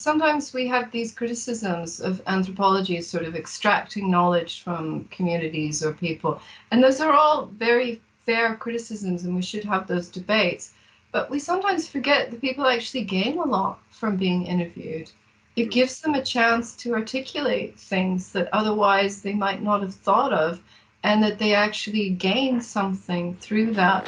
Sometimes we have these criticisms of anthropology as sort of extracting knowledge from communities or people. And those are all very fair criticisms, and we should have those debates. But we sometimes forget that people actually gain a lot from being interviewed. It gives them a chance to articulate things that otherwise they might not have thought of, and that they actually gain something through that.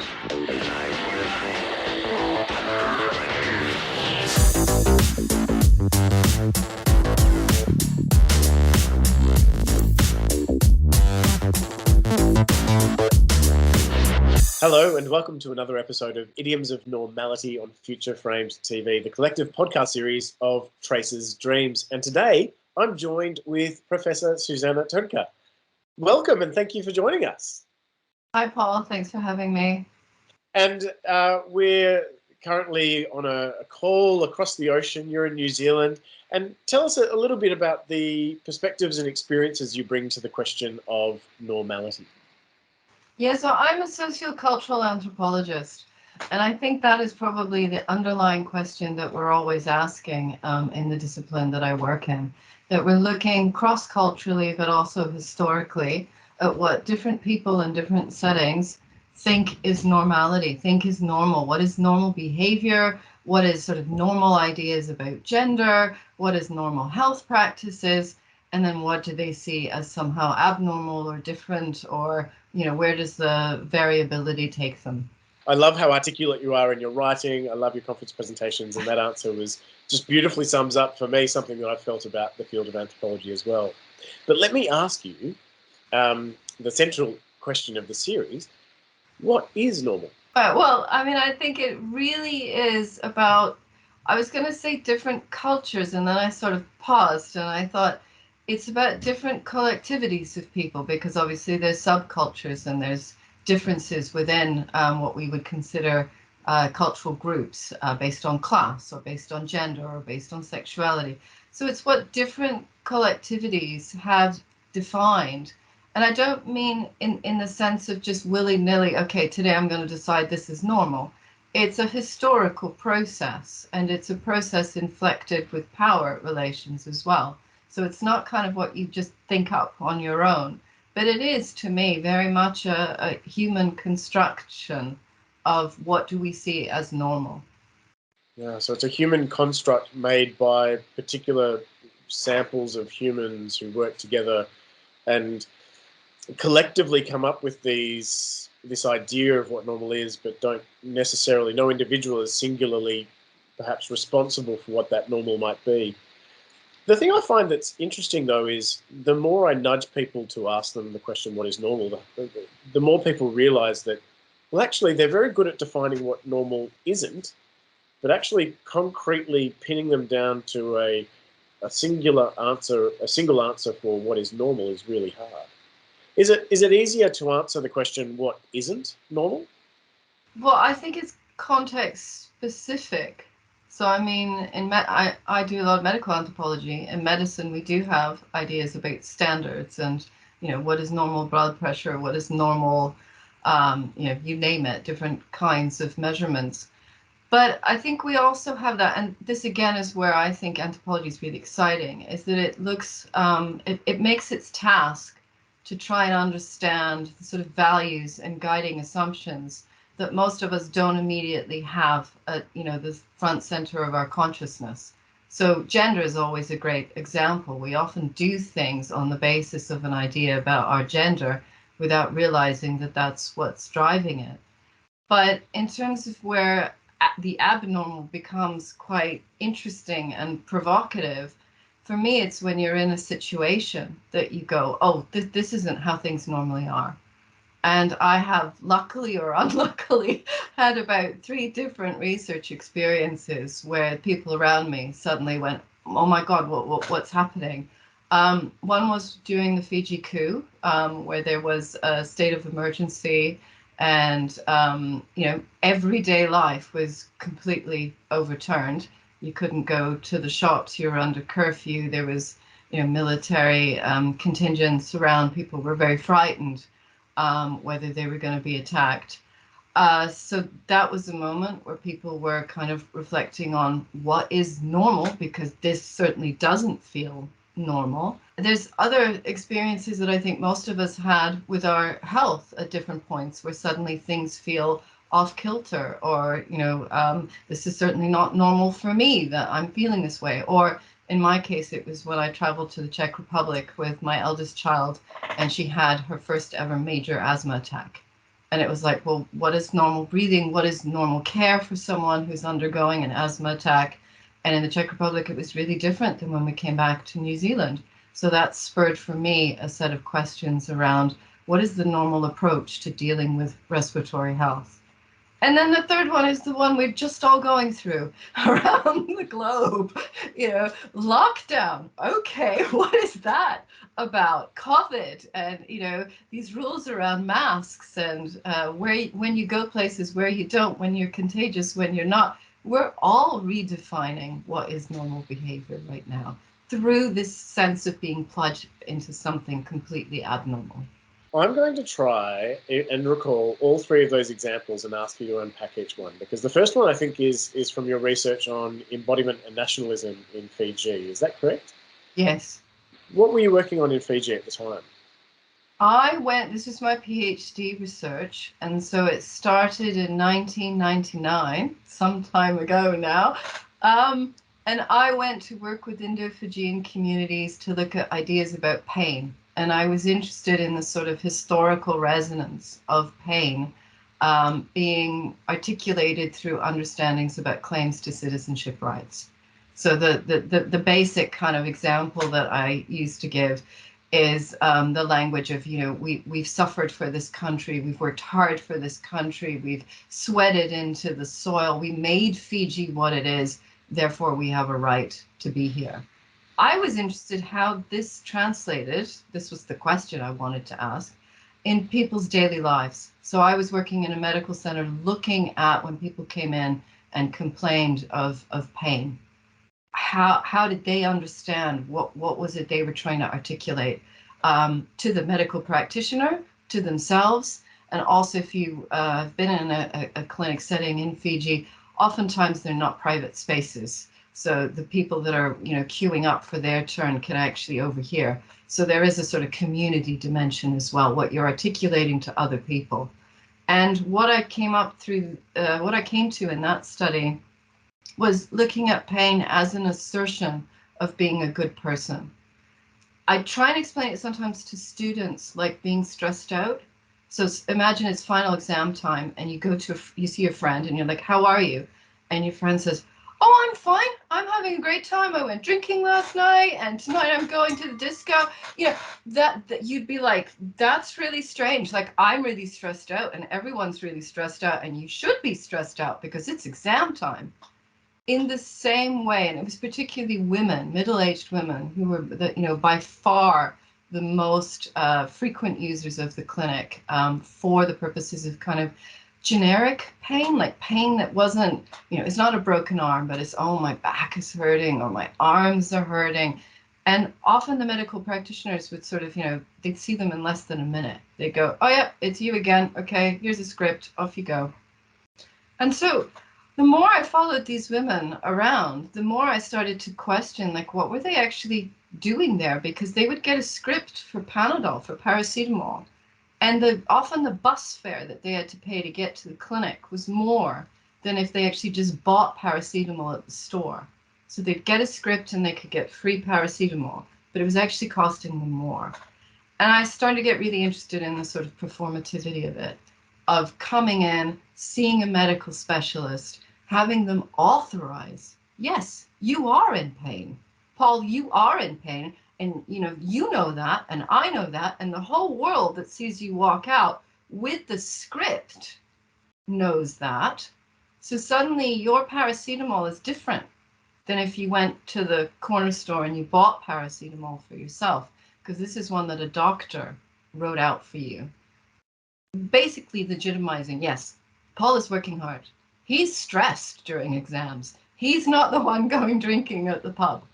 Hello and welcome to another episode of Idioms of Normality on Future Frames TV, the collective podcast series of Traces&Dreams. And today I'm joined with Professor Susanna Trnka. Welcome and thank you for joining us. Hi, Paul. Thanks for having me. And we're currently on a call across the ocean. You're in New Zealand. And tell us a little bit about the perspectives and experiences you bring to the question of normality. Yeah, so I'm a socio-cultural anthropologist, and I think that is probably the underlying question that we're always asking in the discipline that I work in, that we're looking cross-culturally but also historically at what different people in different settings think is normality, think is normal. What is normal behavior? What is sort of normal ideas about gender? What is normal health practices? And then what do they see as somehow abnormal or different, or, you know, where does the variability take them? I love how articulate you are in your writing. I love your conference presentations, and that answer was just beautifully sums up for me something that I've felt about the field of anthropology as well. But let me ask you the central question of the series: what is normal? Well, I mean, I think it really is about, I was going to say different cultures, and then I sort of paused and I thought, it's about different collectivities of people, because obviously there's subcultures and there's differences within what we would consider cultural groups based on class or based on gender or based on sexuality. So it's what different collectivities have defined. And I don't mean in the sense of just willy-nilly, okay, today I'm going to decide this is normal. It's a historical process, and it's a process inflected with power relations as well. So it's not kind of what you just think up on your own, but it is, to me, very much a human construction of what do we see as normal. Yeah, so it's a human construct made by particular samples of humans who work together and collectively come up with this idea of what normal is, but don't necessarily, no individual is singularly perhaps responsible for what that normal might be. The thing I find that's interesting, though, is the more I nudge people to ask them the question, what is normal, the more people realize that, well, actually, they're very good at defining what normal isn't, but actually concretely pinning them down to a single answer for what is normal is really hard. Is it easier to answer the question, what isn't normal? Well, I think it's context specific. So, I mean, I do a lot of medical anthropology. In medicine, we do have ideas about standards and, you know, what is normal blood pressure, what is normal, you know, you name it, different kinds of measurements. But I think we also have that, and this again is where I think anthropology is really exciting, is that it looks, it makes its task to try and understand the sort of values and guiding assumptions that most of us don't immediately have at, you know, the front center of our consciousness. So gender is always a great example. We often do things on the basis of an idea about our gender without realizing that that's what's driving it. But in terms of where the abnormal becomes quite interesting and provocative, for me, it's when you're in a situation that you go, oh, this isn't how things normally are. And I have, luckily or unluckily, had about 3 different research experiences where people around me suddenly went, oh my God, what's happening? One was during the Fiji coup, where there was a state of emergency, and you know, everyday life was completely overturned. You couldn't go to the shops, you were under curfew, there was, you know, military contingents around, people were very frightened whether they were going to be attacked. So that was a moment where people were kind of reflecting on what is normal, because this certainly doesn't feel normal. There's other experiences that I think most of us had with our health at different points, where suddenly things feel off kilter, or, this is certainly not normal for me that I'm feeling this way. Or in my case, it was when I traveled to the Czech Republic with my eldest child, and she had her first ever major asthma attack. And it was like, well, what is normal breathing? What is normal care for someone who's undergoing an asthma attack? And in the Czech Republic, it was really different than when we came back to New Zealand. So that spurred for me a set of questions around what is the normal approach to dealing with respiratory health? And then the third one is the one we're just all going through around the globe, lockdown. Okay, what is that about? COVID, and, these rules around masks, and when you go places, where you don't, when you're contagious, when you're not. We're all redefining what is normal behavior right now through this sense of being plunged into something completely abnormal. I'm going to try and recall all three of those examples and ask you to unpack each one, because the first one I think is from your research on embodiment and nationalism in Fiji. Is that correct? Yes. What were you working on in Fiji at the time? This is my PhD research, and so it started in 1999, some time ago now. And I went to work with Indo-Fijian communities to look at ideas about pain. And I was interested in the sort of historical resonance of pain being articulated through understandings about claims to citizenship rights. So the basic kind of example that I used to give is the language of, we've suffered for this country, we've worked hard for this country, we've sweated into the soil, we made Fiji what it is, therefore we have a right to be here. I was interested how this translated, this was the question I wanted to ask, in people's daily lives. So I was working in a medical center looking at when people came in and complained of pain. How did they understand what was it they were trying to articulate to the medical practitioner, to themselves, and also if you have been in a clinic setting in Fiji, oftentimes they're not private spaces. So the people that are queuing up for their turn can actually overhear. So there is a sort of community dimension as well, what you're articulating to other people. And what I came to in that study was looking at pain as an assertion of being a good person. I try and explain it sometimes to students like being stressed out. So imagine it's final exam time and you see your friend and you're like, how are you? And your friend says, oh, I'm fine. I'm having a great time. I went drinking last night and tonight I'm going to the disco. That you'd be like, that's really strange. Like, I'm really stressed out and everyone's really stressed out, and you should be stressed out because it's exam time. In the same way, and it was particularly women, middle-aged women, who were by far the most frequent users of the clinic for the purposes of kind of generic pain, like pain that wasn't, it's not a broken arm, but it's, oh, my back is hurting or my arms are hurting. And often the medical practitioners would sort of, they'd see them in less than a minute. They'd go, oh, yeah, it's you again. Okay, here's a script. Off you go. And so the more I followed these women around, the more I started to question, like, what were they actually doing there? Because they would get a script for Panadol, for paracetamol, and often the bus fare that they had to pay to get to the clinic was more than if they actually just bought paracetamol at the store. So they'd get a script and they could get free paracetamol, but it was actually costing them more. And I started to get really interested in the sort of performativity of it, of coming in, seeing a medical specialist, having them authorize, yes, you are in pain. Paul, you are in pain. And you know that, and I know that, and the whole world that sees you walk out with the script knows that. So suddenly your paracetamol is different than if you went to the corner store and you bought paracetamol for yourself, because this is one that a doctor wrote out for you. Basically legitimizing, yes, Paul is working hard. He's stressed during exams. He's not the one going drinking at the pub,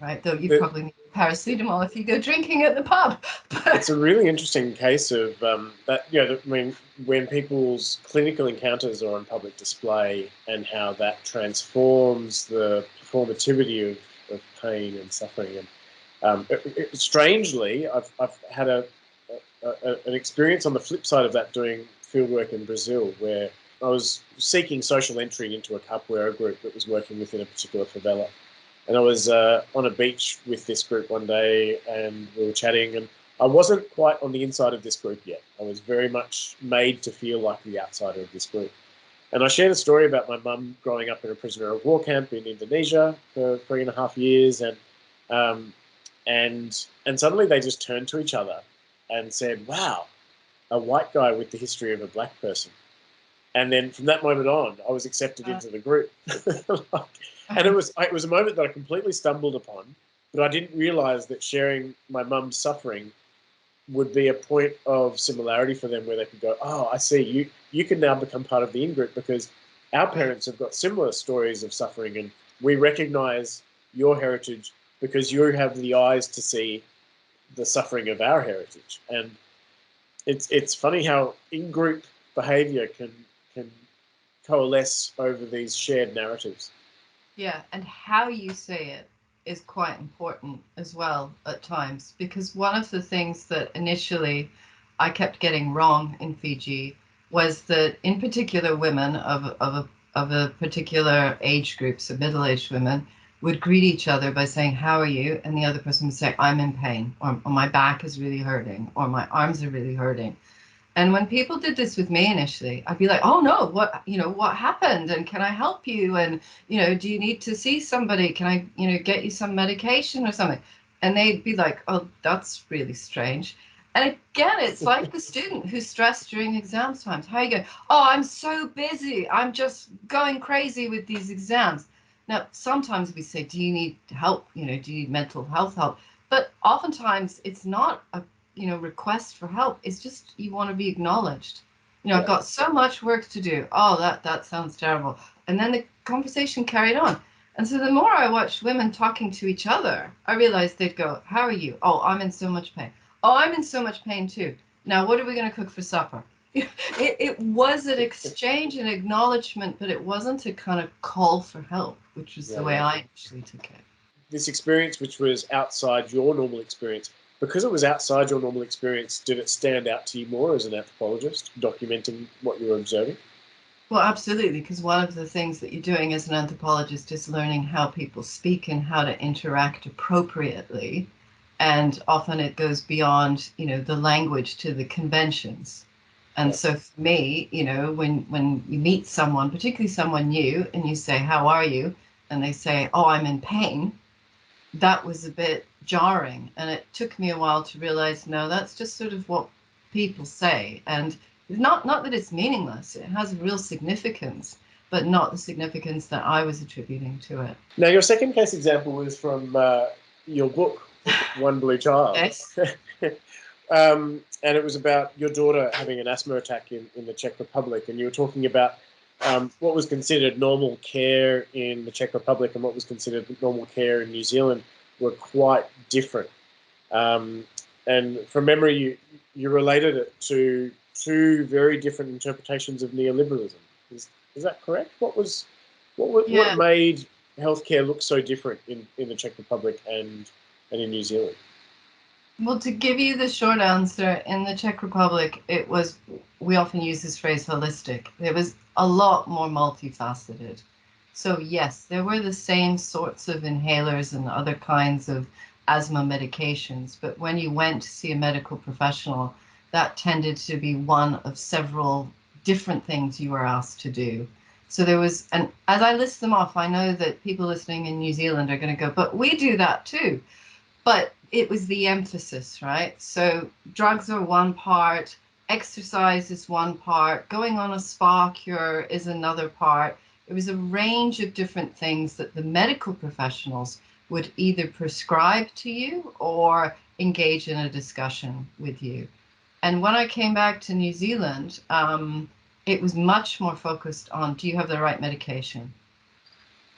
right? Though you probably need paracetamol if you go drinking at the pub. It's a really interesting case of that. I mean, when people's clinical encounters are on public display, and how that transforms the performativity of pain and suffering. And strangely, I've had an experience on the flip side of that, doing fieldwork in Brazil, where I was seeking social entry into a capoeira group that was working within a particular favela. And I was on a beach with this group one day, and we were chatting, and I wasn't quite on the inside of this group yet. I was very much made to feel like the outsider of this group. And I shared a story about my mum growing up in a prisoner of war camp in Indonesia for 3.5 years, and suddenly they just turned to each other and said, "Wow, a white guy with the history of a black person." And then from that moment on, I was accepted into the group. And it was a moment that I completely stumbled upon, but I didn't realize that sharing my mum's suffering would be a point of similarity for them, where they could go, "Oh, I see, you can now become part of the in-group because our parents have got similar stories of suffering, and we recognize your heritage because you have the eyes to see the suffering of our heritage." And it's funny how in-group behavior can coalesce over these shared narratives. Yeah, and how you say it is quite important as well at times, because one of the things that initially I kept getting wrong in Fiji was that, in particular, women of a particular age group, so middle-aged women, would greet each other by saying, "How are you?" And the other person would say, "I'm in pain," or "My back is really hurting," or "My arms are really hurting." And when people did this with me initially, I'd be like, "Oh no, what happened? And can I help you? And, do you need to see somebody? Can I, get you some medication or something?" And they'd be like, "Oh, that's really strange." And again, it's like the student who's stressed during exam times. How you go, "Oh, I'm so busy. I'm just going crazy with these exams." Now, sometimes we say, "Do you need help? Do you need mental health help?" But oftentimes it's not a request for help. It's just you want to be acknowledged. I've got so much work to do. Oh, that sounds terrible. And then the conversation carried on. And so the more I watched women talking to each other, I realized they'd go, "How are you? Oh, I'm in so much pain. Oh, I'm in so much pain too. Now, what are we going to cook for supper?" It was an exchange and acknowledgement, but it wasn't a kind of call for help, which was the way I actually took it. This experience, which was outside your normal experience, because it was outside your normal experience, did it stand out to you more as an anthropologist, documenting what you were observing? Well, absolutely, because one of the things that you're doing as an anthropologist is learning how people speak and how to interact appropriately. And often it goes beyond, the language to the conventions. And so for me, when you meet someone, particularly someone new, and you say, "How are you?" and they say, "Oh, I'm in pain," that was a bit jarring. And it took me a while to realize, no, that's just sort of what people say. And not that it's meaningless, it has real significance, but not the significance that I was attributing to it. Now, your second case example is from your book, One Blue Child. Yes. And it was about your daughter having an asthma attack in the Czech Republic. And you were talking about what was considered normal care in the Czech Republic and what was considered normal care in New Zealand were quite different. And from memory, you related it to two very different interpretations of neoliberalism. Is that correct? What made healthcare look so different in the Czech Republic and in New Zealand? Well, to give you the short answer, in the Czech Republic, we often use this phrase holistic. It was a lot more multifaceted. So yes, there were the same sorts of inhalers and other kinds of asthma medications, but when you went to see a medical professional, that tended to be one of several different things you were asked to do. So there was, and as I list them off, I know that people listening in New Zealand are going to go, "But we do that too." But it was the emphasis, right? So drugs are one part, exercise is one part, going on a spa cure is another part. It was a range of different things that the medical professionals would either prescribe to you or engage in a discussion with you. And when I came back to New Zealand, it was much more focused on, do you have the right medication?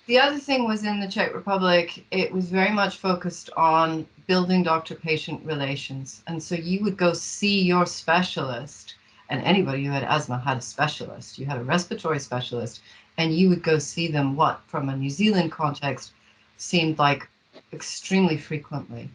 The other thing was in the Czech Republic, it was very much focused on building doctor-patient relations. And so you would go see your specialist, and anybody who had asthma had a specialist. You had a respiratory specialist, and you would go see them, what, from a New Zealand context, seemed like extremely frequently.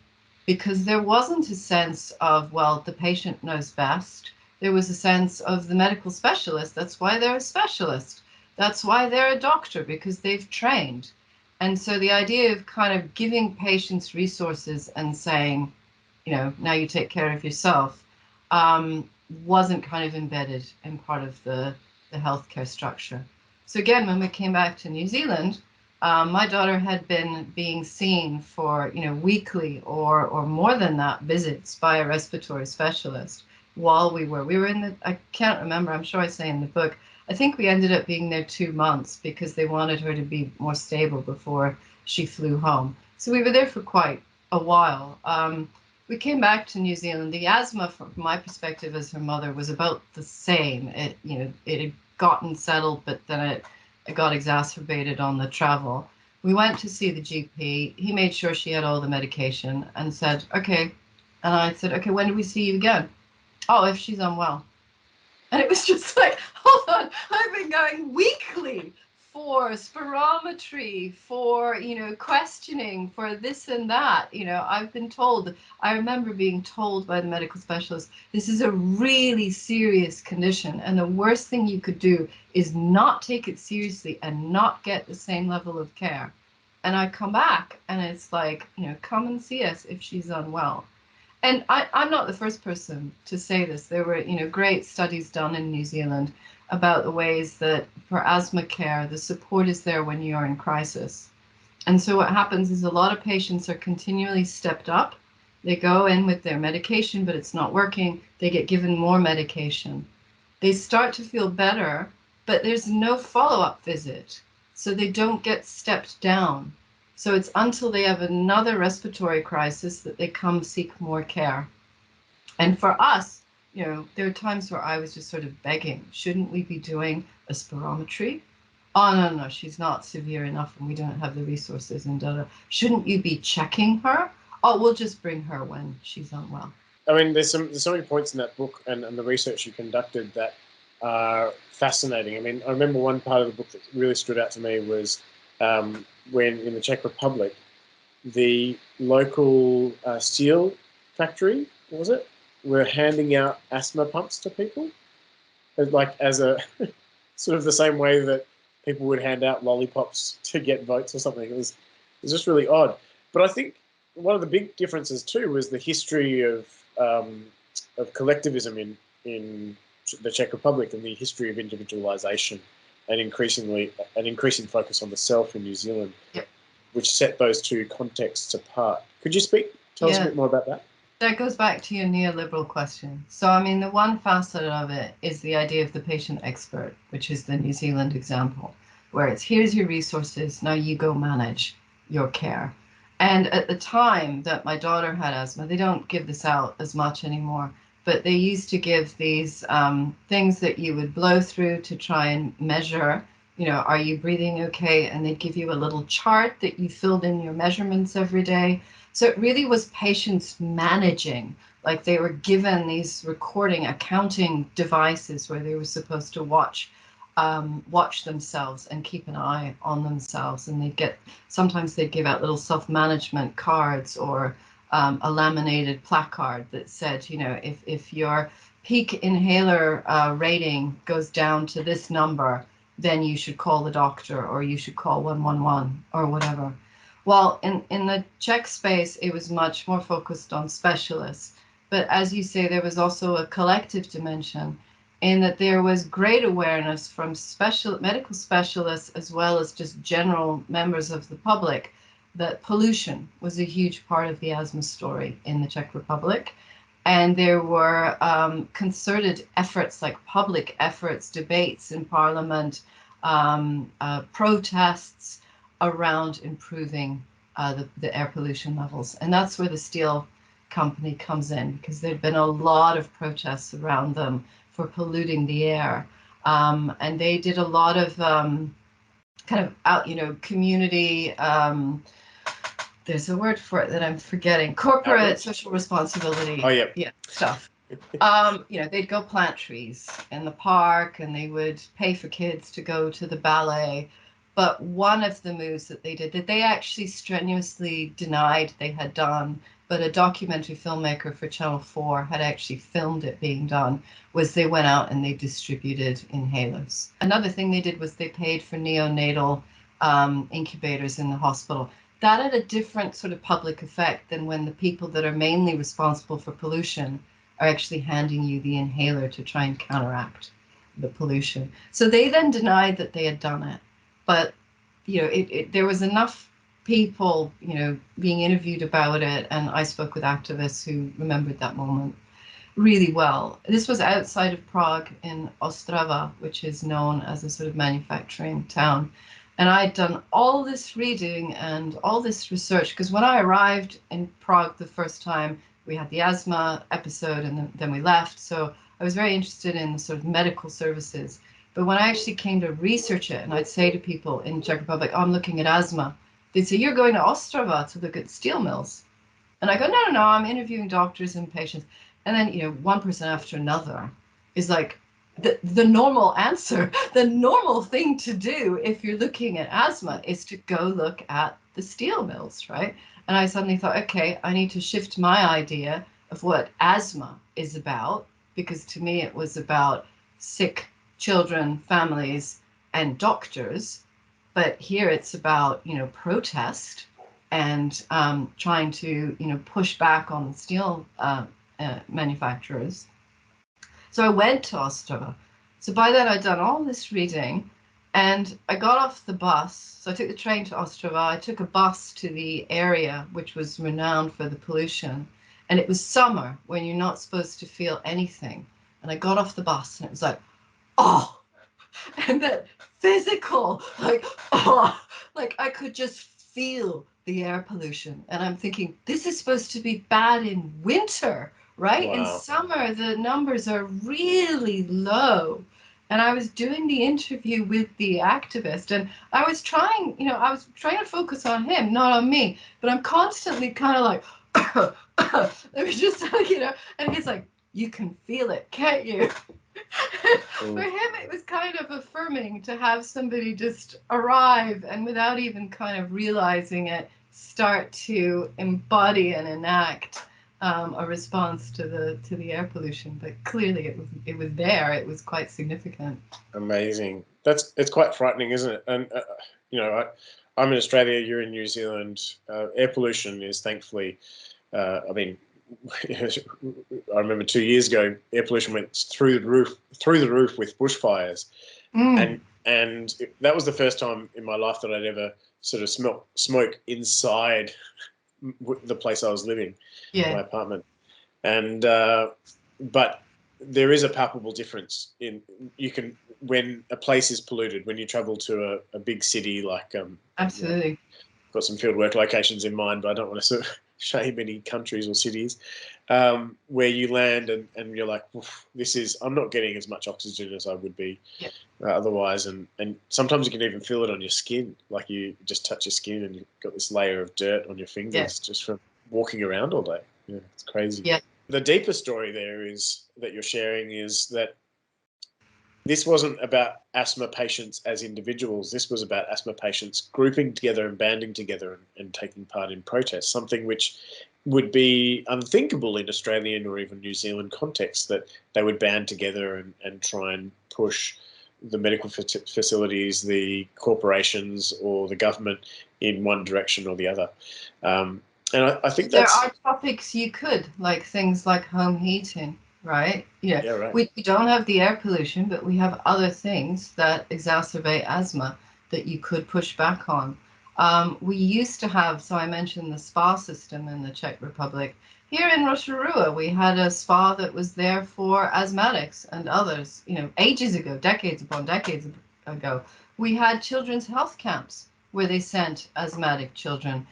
Because there wasn't a sense of, well, the patient knows best. There was a sense of the medical specialist. That's why they're a specialist. That's why they're a doctor, because they've trained. And so the idea of kind of giving patients resources and saying, now you take care of yourself, wasn't kind of embedded in part of the healthcare structure. So again, when we came back to New Zealand, my daughter had been being seen for, weekly or more than that visits by a respiratory specialist while we were in the, I can't remember, I'm sure I say in the book, I think we ended up being there 2 months because they wanted her to be more stable before she flew home. So we were there for quite a while. We came back to New Zealand. The asthma, from my perspective as her mother, was about the same. It had gotten settled, but then it got exacerbated on the travel. We went to see the GP. He made sure she had all the medication and said, okay. And I said, okay, when do we see you again? Oh, if she's unwell. And it was just like, hold on, I've been going weekly for spirometry, for, questioning, for this and that. I've been told, I remember being told by the medical specialist, this is a really serious condition. And the worst thing you could do is not take it seriously and not get the same level of care. And I come back and it's like, come and see us if she's unwell. And I'm not the first person to say this. There were, great studies done in New Zealand about the ways that for asthma care, the support is there when you are in crisis. And so what happens is a lot of patients are continually stepped up. They go in with their medication, but it's not working. They get given more medication. They start to feel better, but there's no follow-up visit. So they don't get stepped down. So it's until they have another respiratory crisis that they come seek more care. And for us, there are times where I was just sort of begging, shouldn't we be doing a spirometry? Oh, no, she's not severe enough and we don't have the resources and da. Shouldn't you be checking her? Oh, we'll just bring her when she's unwell. I mean, there's so many points in that book and the research you conducted that are fascinating. I mean, I remember one part of the book that really stood out to me was when in the Czech Republic, the local steel factory, what was it, were handing out asthma pumps to people, like as a sort of the same way that people would hand out lollipops to get votes or something. It was just really odd. But I think one of the big differences too was the history of collectivism in the Czech Republic and the history of individualization and an increasing focus on the self in New Zealand, yep, which set those two contexts apart. Could you tell us a bit more about that? That goes back to your neoliberal question. So, I mean, the one facet of it is the idea of the patient expert, which is the New Zealand example, where it's here's your resources, now you go manage your care. And at the time that my daughter had asthma, they don't give this out as much anymore, but they used to give these things that you would blow through to try and measure, are you breathing okay? And they'd give you a little chart that you filled in your measurements every day. So it really was patients managing, like they were given these accounting devices where they were supposed to watch themselves and keep an eye on themselves. And sometimes they'd give out little self-management cards or a laminated placard that said, if your peak inhaler rating goes down to this number, then you should call the doctor or you should call 111 or whatever. Well, in the Czech space, it was much more focused on specialists. But as you say, there was also a collective dimension in that there was great awareness from medical specialists as well as just general members of the public that pollution was a huge part of the asthma story in the Czech Republic. And there were concerted efforts, like public efforts, debates in parliament, protests around improving the air pollution levels. And that's where the steel company comes in, because there'd been a lot of protests around them for polluting the air. And they did a lot of kind of out, community. There's a word for it that I'm forgetting. Corporate Outreach? social responsibility. Oh, yeah. Yeah, stuff. They'd go plant trees in the park, and they would pay for kids to go to the ballet. But one of the moves that they did, that they actually strenuously denied they had done, but a documentary filmmaker for Channel 4 had actually filmed it being done, was they went out and they distributed inhalers. Another thing they did was they paid for neonatal incubators in the hospital. That had a different sort of public effect than when the people that are mainly responsible for pollution are actually handing you the inhaler to try and counteract the pollution. So they then denied that they had done it. But, there was enough people, being interviewed about it, and I spoke with activists who remembered that moment really well. This was outside of Prague in Ostrava, which is known as a sort of manufacturing town. And I'd done all this reading and all this research, because when I arrived in Prague the first time, we had the asthma episode, and then we left. So I was very interested in the sort of medical services. But when I actually came to research it, and I'd say to people in Czech Republic, I'm looking at asthma, they'd say, you're going to Ostrava to look at steel mills. And I go, no, no, no, I'm interviewing doctors and patients. And then, one person after another is like, the normal answer, the normal thing to do if you're looking at asthma is to go look at the steel mills, right? And I suddenly thought, okay, I need to shift my idea of what asthma is about, because to me it was about sick children, families, and doctors. But here it's about, protest and trying to, push back on the steel manufacturers. So I went to Ostrava. So by then I'd done all this reading, and I got off the bus. So I took the train to Ostrava. I took a bus to the area, which was renowned for the pollution. And it was summer when you're not supposed to feel anything. And I got off the bus, and it was like, oh, and that physical, like I could just feel the air pollution. And I'm thinking, this is supposed to be bad in winter, right? In Wow. summer, the numbers are really low. And I was doing the interview with the activist, and I was trying, to focus on him, not on me. But I'm constantly kind of like, it was just like, and he's like, you can feel it, can't you? For him, it was kind of affirming to have somebody just arrive and, without even kind of realizing it, start to embody and enact a response to the air pollution. But clearly, it was there. It was quite significant. Amazing. It's quite frightening, isn't it? And I'm in Australia. You're in New Zealand. Air pollution is thankfully. I mean, I remember 2 years ago, air pollution went through the roof with bushfires, and that was the first time in my life that I'd ever sort of smelt smoke inside the place I was living, my apartment, and but there is a palpable difference in when a place is polluted, when you travel to a big city like absolutely. Got some fieldwork locations in mind, but I don't want to sort of shame any countries or cities, where you land and you're like, I'm not getting as much oxygen as I would be otherwise. And sometimes you can even feel it on your skin, like you just touch your skin and you've got this layer of dirt on your fingers just from walking around all day. Yeah, it's crazy. Yeah. The deeper story there that you're sharing is that this wasn't about asthma patients as individuals. This was about asthma patients grouping together and banding together and taking part in protests, something which would be unthinkable in Australian or even New Zealand context, that they would band together and try and push the medical facilities, the corporations or the government in one direction or the other. And I think there are topics you could, like things like home heating, right? Yeah, right. We don't have the air pollution, but we have other things that exacerbate asthma that you could push back on. We used to have, so I mentioned the spa system in the Czech Republic. Here in Rotorua, we had a spa that was there for asthmatics and others, ages ago, decades upon decades ago. We had children's health camps where they sent asthmatic children,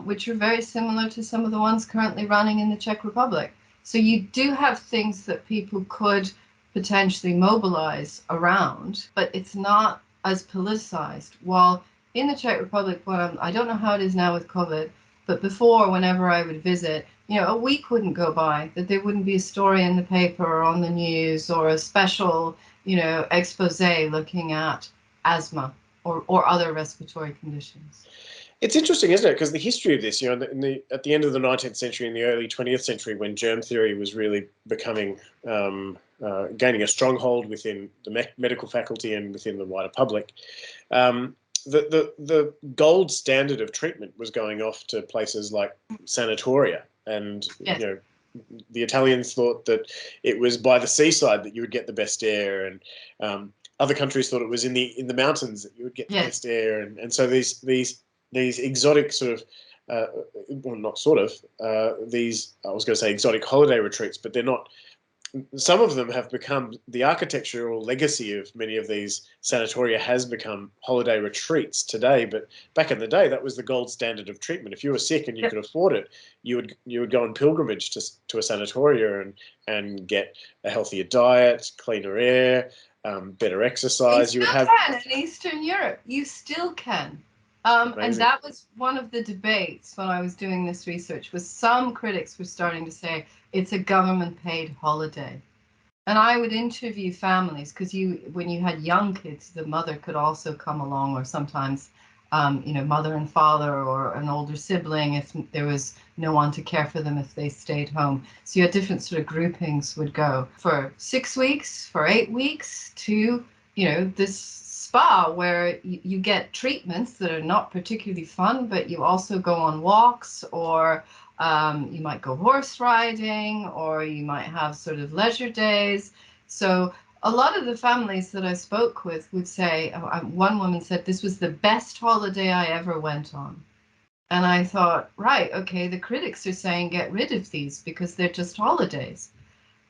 which are very similar to some of the ones currently running in the Czech Republic. So you do have things that people could potentially mobilize around, but it's not as politicized. While in the Czech Republic, I don't know how it is now with COVID, but before, whenever I would visit, a week wouldn't go by that there wouldn't be a story in the paper or on the news or a special, expose looking at asthma or other respiratory conditions. It's interesting, isn't it? Because the history of this, at the end of the 19th century and the early 20th century, when germ theory was really becoming, gaining a stronghold within the medical faculty and within the wider public, the gold standard of treatment was going off to places like sanatoria. And, Yes. The Italians thought that it was by the seaside that you would get the best air, and other countries thought it was in the mountains that you would get the best air. And so these exotic sort of, well, not sort of, these, I was going to say exotic holiday retreats, but they're not. Some of them have become, the architectural legacy of many of these sanatoria has become holiday retreats today. But back in the day, that was the gold standard of treatment. If you were sick and you could afford it, you would go on pilgrimage to a sanatoria and get a healthier diet, cleaner air, better exercise. You still can in Eastern Europe. You still can. And that was one of the debates when I was doing this research, was some critics were starting to say it's a government-paid holiday. And I would interview families, because when you had young kids, the mother could also come along, or sometimes, mother and father or an older sibling if there was no one to care for them if they stayed home. So you had different sort of groupings would go for 6 weeks, for 8 weeks, to, this spa where you get treatments that are not particularly fun, but you also go on walks, or you might go horse riding, or you might have sort of leisure days. So a lot of the families that I spoke with would say, one woman said, this was the best holiday I ever went on. And I thought, right, okay, the critics are saying get rid of these because they're just holidays.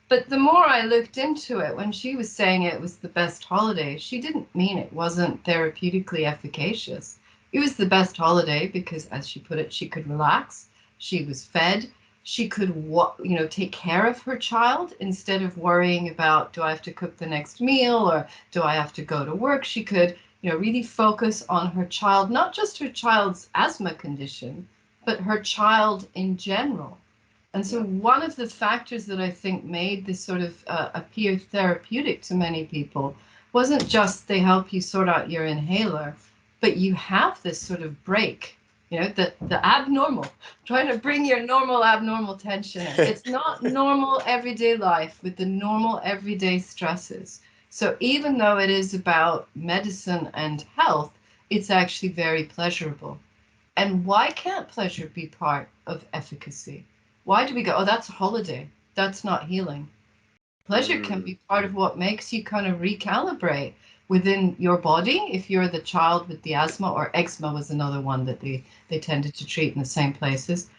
But the more I looked into it, when she was saying it was the best holiday, she didn't mean it wasn't therapeutically efficacious. It was the best holiday because, as she put it, she could relax, she was fed, she could, take care of her child instead of worrying about, do I have to cook the next meal or do I have to go to work? She could, really focus on her child, not just her child's asthma condition, but her child in general. And so one of the factors that I think made this sort of appear therapeutic to many people wasn't just they help you sort out your inhaler, but you have this sort of break, the abnormal, trying to bring your normal abnormal tension in. It's not normal everyday life with the normal everyday stresses. So even though it is about medicine and health, it's actually very pleasurable. And why can't pleasure be part of efficacy? Why do we go, oh, that's a holiday, that's not healing? Pleasure can be part of what makes you kind of recalibrate within your body. If you're the child with the asthma, or eczema was another one that they tended to treat in the same places.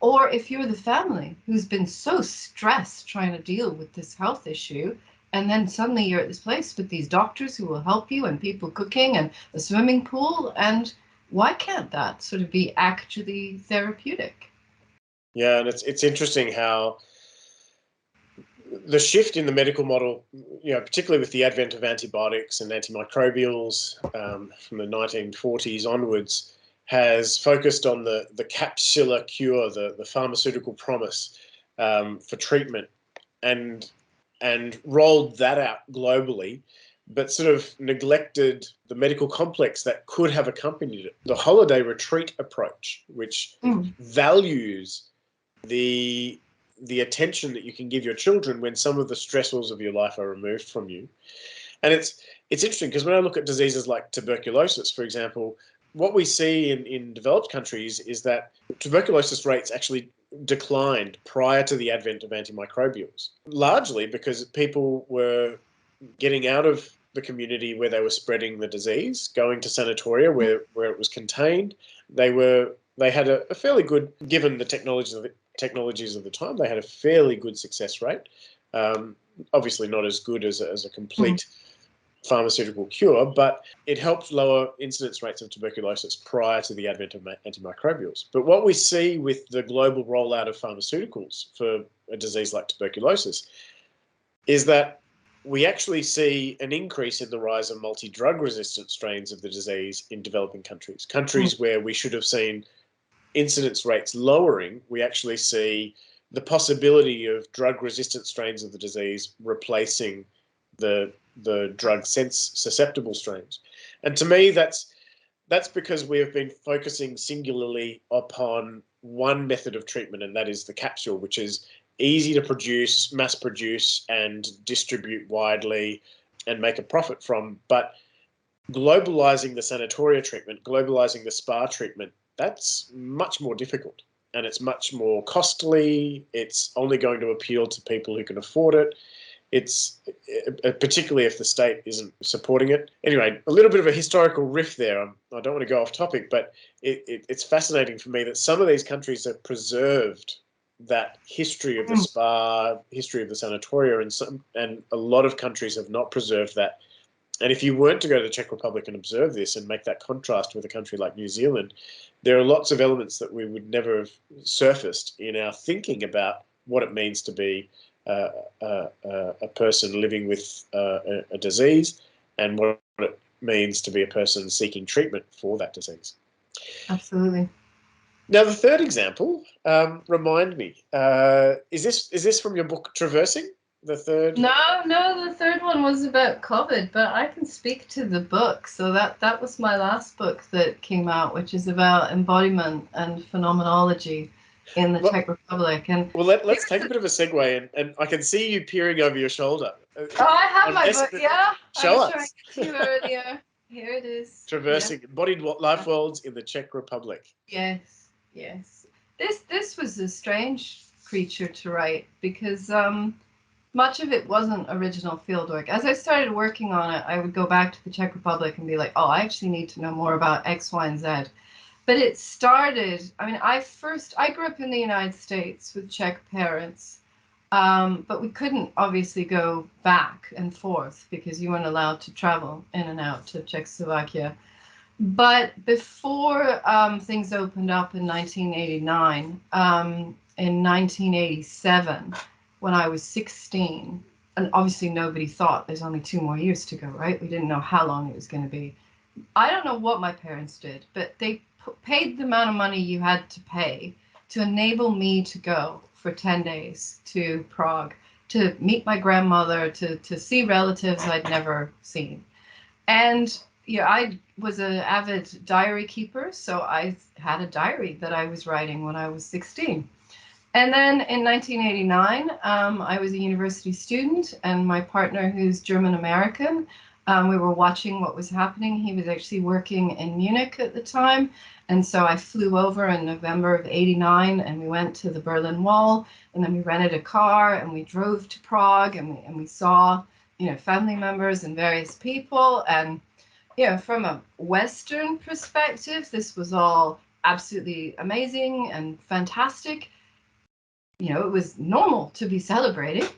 Or if you're the family who's been so stressed trying to deal with this health issue, and then suddenly you're at this place with these doctors who will help you and people cooking and a swimming pool. And why can't that sort of be actually therapeutic? Yeah, and it's interesting how the shift in the medical model, particularly with the advent of antibiotics and antimicrobials from the 1940s onwards, has focused on the capsular cure, the pharmaceutical promise for treatment, and rolled that out globally, but sort of neglected the medical complex that could have accompanied it. The holiday retreat approach, which values the attention that you can give your children when some of the stressors of your life are removed from you. And it's interesting because when I look at diseases like tuberculosis, for example, what we see in developed countries is that tuberculosis rates actually declined prior to the advent of antimicrobials, largely because people were getting out of the community where they were spreading the disease, going to sanatoria where it was contained. They had a fairly good, given the technologies of the time, they had a fairly good success rate. Obviously not as good as a complete pharmaceutical cure, but it helped lower incidence rates of tuberculosis prior to the advent of antimicrobials. But what we see with the global rollout of pharmaceuticals for a disease like tuberculosis is that we actually see an increase in the rise of multi-drug resistant strains of the disease in developing countries. Countries where we should have seen incidence rates lowering, we actually see the possibility of drug-resistant strains of the disease replacing the drug-susceptible strains. And to me, that's because we have been focusing singularly upon one method of treatment, and that is the capsule, which is easy to produce, mass produce, and distribute widely and make a profit from. But globalizing the sanatoria treatment, globalizing the spa treatment, that's much more difficult, and it's much more costly. It's only going to appeal to people who can afford it. It's particularly if the state isn't supporting it. Anyway, a little bit of a historical riff there. I don't want to go off topic, but it's fascinating for me that some of these countries have preserved that history of the spa, history of the sanatoria, and a lot of countries have not preserved that. And if you weren't to go to the Czech Republic and observe this and make that contrast with a country like New Zealand, there are lots of elements that we would never have surfaced in our thinking about what it means to be a person living with a disease and what it means to be a person seeking treatment for that disease. Absolutely. Now, the third example, remind me, is this from your book Traversing? The third? No, the third one was about COVID, but I can speak to the book. So that was my last book that came out, which is about embodiment and phenomenology in the Czech Republic. And well, let's take a bit of a segue, and I can see you peering over your shoulder. Oh, I have my book. Yeah, show I was us. showing you earlier. Here it is. Traversing Embodied Life Worlds in the Czech Republic. Yes. This was a strange creature to write because much of it wasn't original fieldwork. As I started working on it, I would go back to the Czech Republic and be like, oh, I actually need to know more about X, Y, and Z. But it started, I mean, I grew up in the United States with Czech parents, but we couldn't obviously go back and forth because you weren't allowed to travel in and out to Czechoslovakia. But before things opened up in 1989, in 1987, when I was 16, and obviously nobody thought there's only 2 more years to go, right? We didn't know how long it was going to be. I don't know what my parents did, but they paid the amount of money you had to pay to enable me to go for 10 days to Prague, to meet my grandmother, to see relatives I'd never seen. And yeah, I was an avid diary keeper, so I had a diary that I was writing when I was 16. And then in 1989, I was a university student, and my partner, who's German-American, we were watching what was happening. He was actually working in Munich at the time. And so I flew over in November of 89, and we went to the Berlin Wall, and then we rented a car, and we drove to Prague, and we saw, family members and various people. And, from a Western perspective, this was all absolutely amazing and fantastic. It was normal to be celebrating.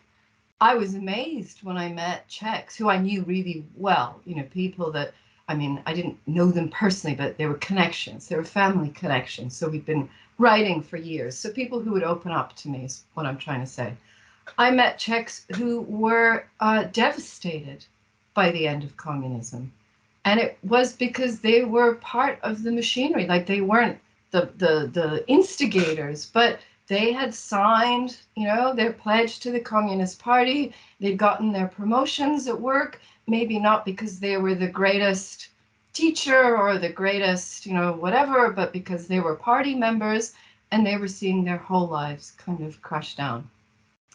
I was amazed when I met Czechs who I knew really well, people that, I didn't know them personally, but they were connections. They were family connections. So we've been writing for years. So people who would open up to me is what I'm trying to say. I met Czechs who were devastated by the end of communism. And it was because they were part of the machinery. Like, they weren't the instigators, but they had signed, their pledge to the Communist Party. They'd gotten their promotions at work, maybe not because they were the greatest teacher or the greatest, whatever, but because they were party members, and they were seeing their whole lives kind of crash down.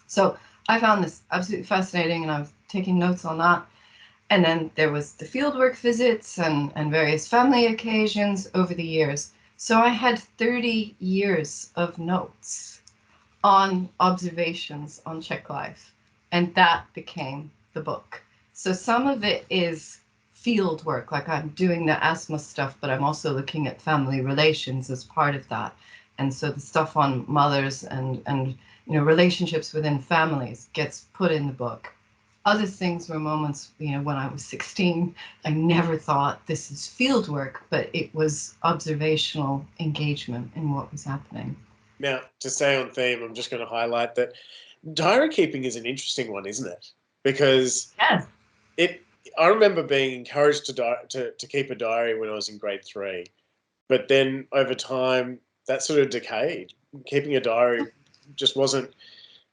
So I found this absolutely fascinating, and I was taking notes on that. And then there was the fieldwork visits and various family occasions over the years. So I had 30 years of notes on observations on Czech life, and that became the book. So some of it is field work, like I'm doing the asthma stuff, but I'm also looking at family relations as part of that. And so the stuff on mothers and relationships within families gets put in the book. Other things were moments, when I was 16, I never thought this is field work, but it was observational engagement in what was happening. Now, to stay on theme, I'm just going to highlight that diary keeping is an interesting one, isn't it? because Yes. I remember being encouraged to keep a diary when I was in grade 3, but then over time that sort of decayed. Keeping a diary just wasn't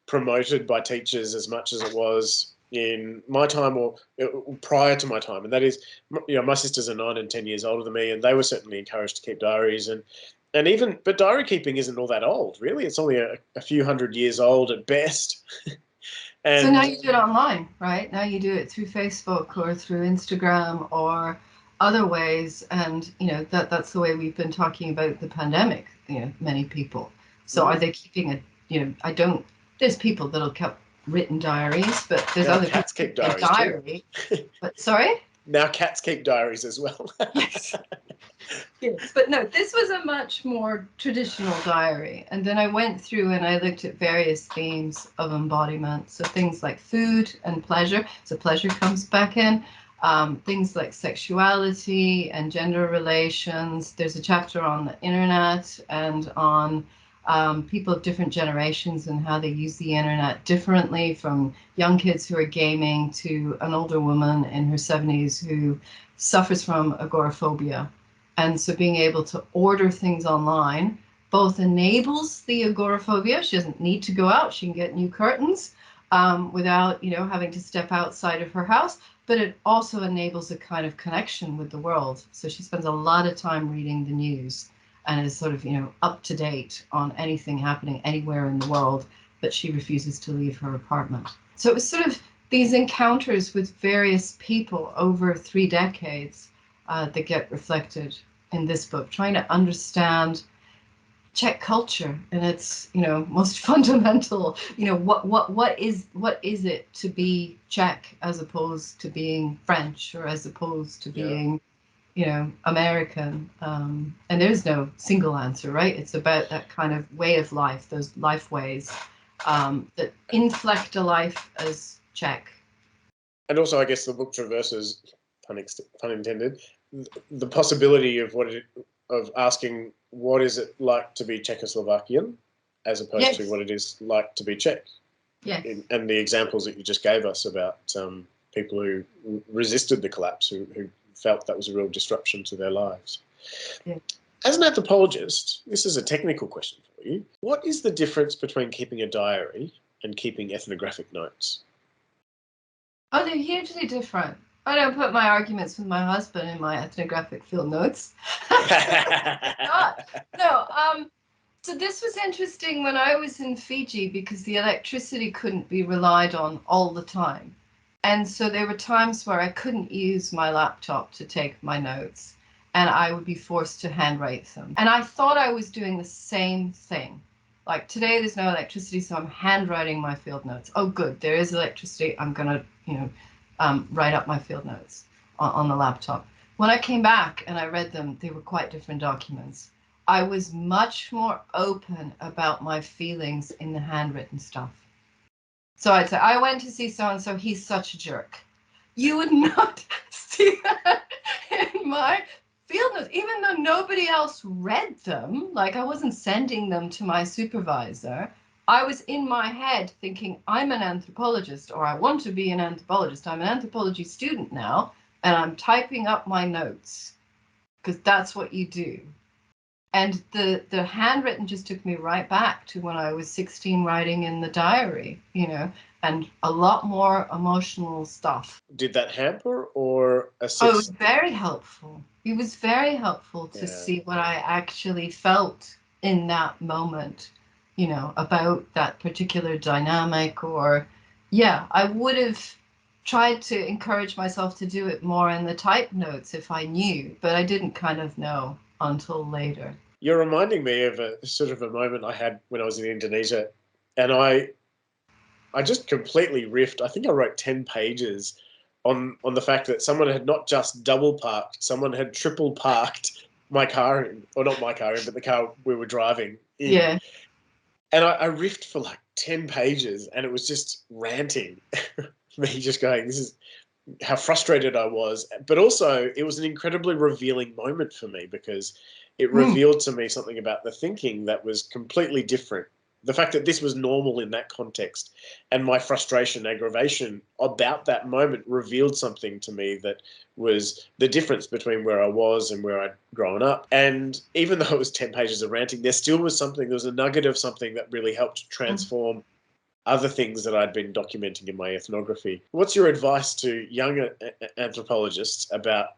promoted by teachers as much as it was in my time or prior to my time. And that is, my sisters are 9 and 10 years older than me, and they were certainly encouraged to keep diaries. But diary keeping isn't all that old, really. It's only a few hundred years old at best. So now And you do it online, right? Now you do it through Facebook or through Instagram or other ways, and that's the way we've been talking about the pandemic. Many people. So are they keeping a? I don't. There's people that'll keep written diaries, but there's now other cats people keep who keep a diaries diary. too. But sorry. Now cats keep diaries as well. Yes. Yes, but no, this was a much more traditional diary. And then I went through and I looked at various themes of embodiment. So things like food and pleasure. So pleasure comes back in. Things like sexuality and gender relations. There's a chapter on the internet and on people of different generations and how they use the internet differently, from young kids who are gaming to an older woman in her 70s who suffers from agoraphobia. And so being able to order things online both enables the agoraphobia. She doesn't need to go out. She can get new curtains without, having to step outside of her house. But it also enables a kind of connection with the world. So she spends a lot of time reading the news and is sort of, up to date on anything happening anywhere in the world. But she refuses to leave her apartment. So it was sort of these encounters with various people over 3 decades that get reflected in this book, trying to understand Czech culture and its, most fundamental, what is it to be Czech as opposed to being French or as opposed to being, American. And there's no single answer, right? It's about that kind of way of life, those life ways that inflect a life as Czech. And also, I guess the book traverses, pun intended, the possibility of of asking what is it like to be Czechoslovakian, as opposed to what it is like to be Czech. Yes. And the examples that you just gave us about people who resisted the collapse, who felt that was a real disruption to their lives. Yeah. As an anthropologist, this is a technical question for you. What is the difference between keeping a diary and keeping ethnographic notes? Oh, they're hugely different. I don't put my arguments with my husband in my ethnographic field notes. So this was interesting when I was in Fiji because the electricity couldn't be relied on all the time. And so there were times where I couldn't use my laptop to take my notes and I would be forced to handwrite them. And I thought I was doing the same thing. Like today there's no electricity, so I'm handwriting my field notes. Oh, good, there is electricity. I'm going to, write up my field notes on the laptop. When I came back and I read them, they were quite different documents. I was much more open about my feelings in the handwritten stuff. So I'd say, I went to see so-and-so, he's such a jerk. You would not see that in my field notes, even though nobody else read them. Like I wasn't sending them to my supervisor. I was in my head thinking, I'm an anthropologist, or I want to be an anthropologist. I'm an anthropology student now, and I'm typing up my notes because that's what you do. And the handwritten just took me right back to when I was 16 writing in the diary, and a lot more emotional stuff. Did that hamper or assist? Oh, it was very helpful. It was very helpful to see what I actually felt in that moment, about that particular dynamic. Or, I would have tried to encourage myself to do it more in the type notes if I knew, but I didn't kind of know until later. You're reminding me of a sort of a moment I had when I was in Indonesia, and I just completely riffed. I think I wrote 10 pages on the fact that someone had not just double parked, someone had triple parked my car in, or not my car in, but the car we were driving in. Yeah. And I riffed for like 10 pages, and it was just ranting. Me just going, this is how frustrated I was. But also, it was an incredibly revealing moment for me because it revealed to me something about the thinking that was completely different the fact that this was normal in that context, and my frustration, aggravation about that moment revealed something to me that was the difference between where I was and where I'd grown up. And even though it was 10 pages of ranting, there still was something, there was a nugget of something that really helped transform other things that I'd been documenting in my ethnography. What's your advice to young anthropologists about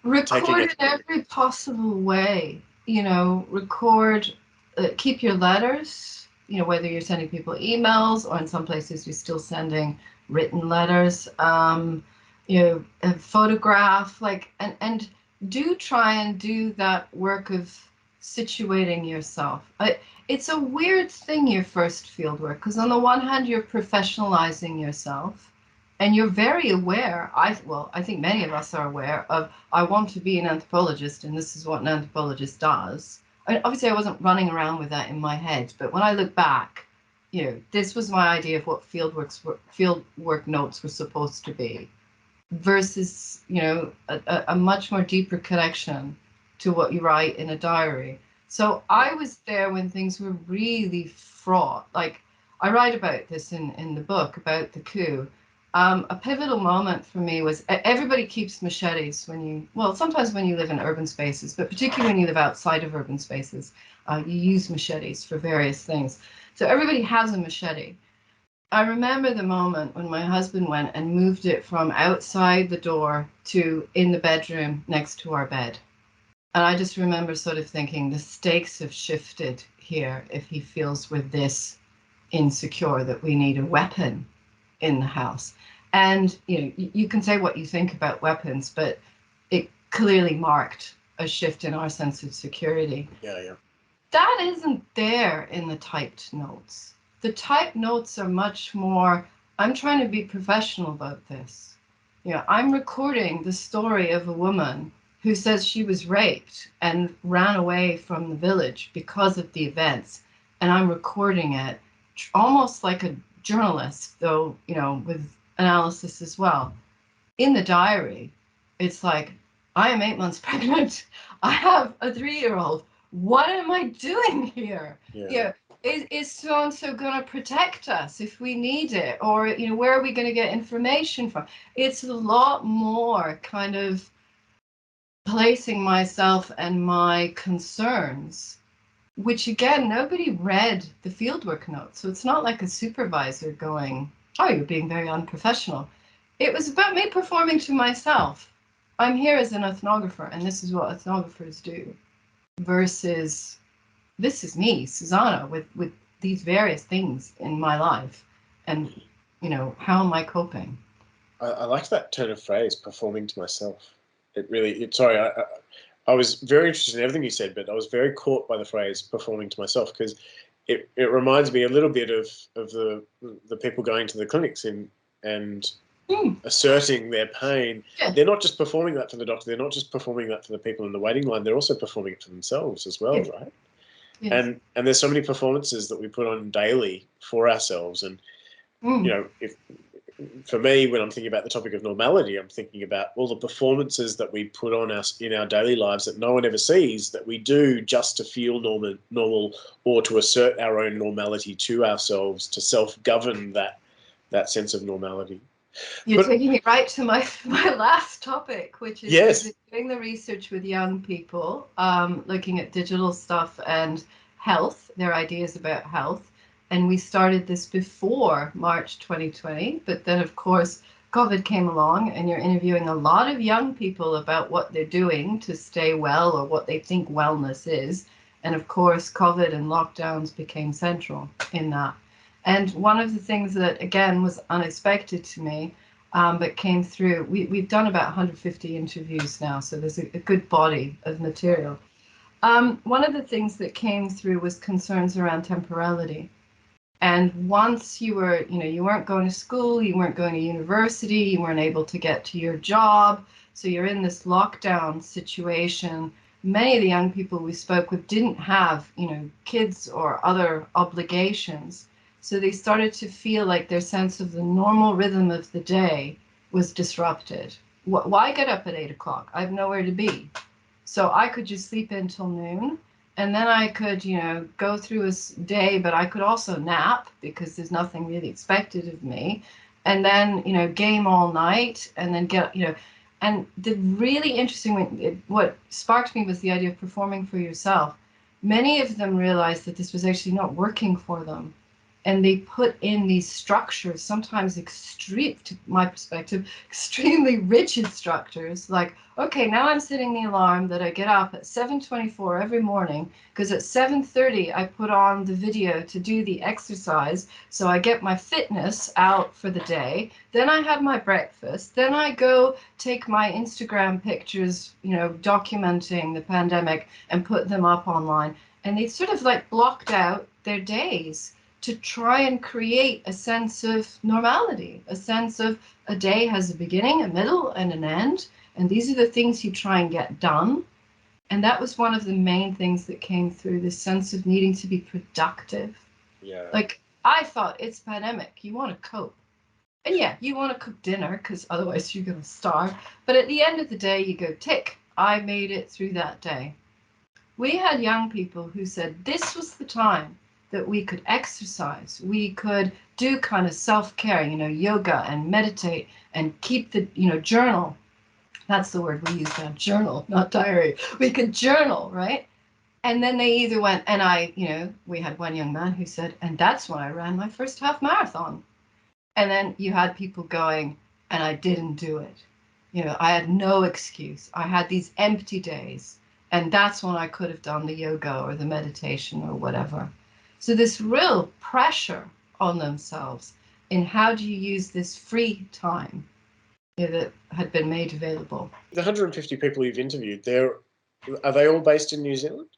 record in every possible way? Record, keep your letters, whether you're sending people emails, or in some places you're still sending written letters, photograph, and do try and do that work of situating yourself. It's a weird thing, your first field work, because on the one hand, you're professionalizing yourself, and you're very aware, I think many of us are aware of, I want to be an anthropologist, and this is what an anthropologist does. I mean, obviously, I wasn't running around with that in my head, but when I look back, this was my idea of what fieldwork notes were supposed to be, versus, a much more deeper connection to what you write in a diary. So I was there when things were really fraught. Like, I write about this in the book about the coup. A pivotal moment for me was, everybody keeps machetes sometimes when you live in urban spaces, but particularly when you live outside of urban spaces, you use machetes for various things. So everybody has a machete. I remember the moment when my husband went and moved it from outside the door to in the bedroom next to our bed. And I just remember sort of thinking, the stakes have shifted here if he feels we're this insecure that we need a weapon in the house. And you can say what you think about weapons, but it clearly marked a shift in our sense of security. Yeah. That isn't there in the typed notes. The typed notes are much more, I'm trying to be professional about this. I'm recording the story of a woman who says she was raped and ran away from the village because of the events. And I'm recording it almost like a journalist, though, with analysis as well. In the diary, it's like, I am 8 months pregnant. I have a 3-year-old. What am I doing here? Yeah. Is so-and-so going to protect us if we need it? Or, where are we going to get information from? It's a lot more kind of placing myself and my concerns, which again, nobody read the fieldwork notes. So it's not like a supervisor going, oh, you're being very unprofessional. It was about me performing to myself. I'm here as an ethnographer, and this is what ethnographers do, versus this is me, Susanna, with these various things in my life, and how am I coping? I liked that turn of phrase, performing to myself. Sorry, I was very interested in everything you said, but I was very caught by the phrase performing to myself, because it reminds me a little bit of the people going to the clinics and asserting their pain. Yeah. They're not just performing that for the doctor, they're not just performing that for the people in the waiting line, they're also performing it for themselves as well, right? Yes. And there's so many performances that we put on daily for ourselves. And if for me, when I'm thinking about the topic of normality, I'm thinking about all the performances that we put on us in our daily lives that no one ever sees, that we do just to feel normal, or to assert our own normality to ourselves, to self-govern that sense of normality. You're taking me right to my last topic, which is yes, doing the research with young people, looking at digital stuff and health, their ideas about health. And we started this before March 2020, but then of course COVID came along, and you're interviewing a lot of young people about what they're doing to stay well, or what they think wellness is. And of course COVID and lockdowns became central in that. And one of the things that, again, was unexpected to me, but came through, we've done about 150 interviews now, so there's a good body of material. One of the things that came through was concerns around temporality. And once you were, you weren't going to school, you weren't going to university, you weren't able to get to your job, so you're in this lockdown situation. Many of the young people we spoke with didn't have, kids or other obligations. So they started to feel like their sense of the normal rhythm of the day was disrupted. Why get up at 8 o'clock? I have nowhere to be. So I could just sleep in till noon. And then I could, go through a day, but I could also nap because there's nothing really expected of me. And then, game all night and then and the really interesting, what sparked me was the idea of performing for yourself. Many of them realized that this was actually not working for them. And they put in these structures, sometimes extreme, to my perspective, extremely rigid structures. Like, okay, now I'm setting the alarm that I get up at 7:24 every morning, because at 7:30 I put on the video to do the exercise, so I get my fitness out for the day. Then I have my breakfast. Then I go take my Instagram pictures, documenting the pandemic, and put them up online. And they sort of like blocked out their days to try and create a sense of normality, a sense of a day has a beginning, a middle, and an end. And these are the things you try and get done. And that was one of the main things that came through, this sense of needing to be productive. Yeah. Like, I thought, it's pandemic, you want to cope. And yeah, you want to cook dinner because otherwise you're going to starve. But at the end of the day, you go, tick, I made it through that day. We had young people who said this was the time that we could exercise, we could do kind of self-care, yoga and meditate and keep the, journal. That's the word we use now, journal, not diary. We could journal, right? And then they either went, and we had one young man who said, and that's when I ran my first half marathon. And then you had people going, and I didn't do it. I had no excuse. I had these empty days. And that's when I could have done the yoga or the meditation or whatever. So this real pressure on themselves in how do you use this free time that had been made available. The 150 people you've interviewed, are they all based in New Zealand?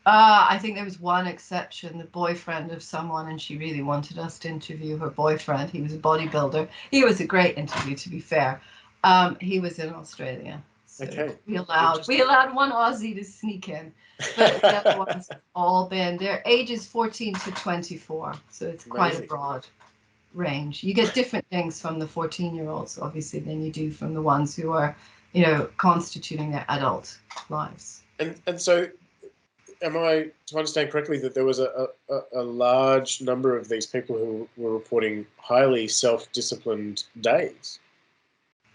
I think there was one exception, the boyfriend of someone, and she really wanted us to interview her boyfriend. He was a bodybuilder. He was a great interview, to be fair. He was in Australia. So okay. we allowed one Aussie to sneak in, but the other ones have all been, their ages 14 to 24, so it's quite a broad range. You get different things from the 14-year-olds, obviously, than you do from the ones who are, constituting their adult lives. And so, am I to understand correctly that there was a large number of these people who were reporting highly self-disciplined days?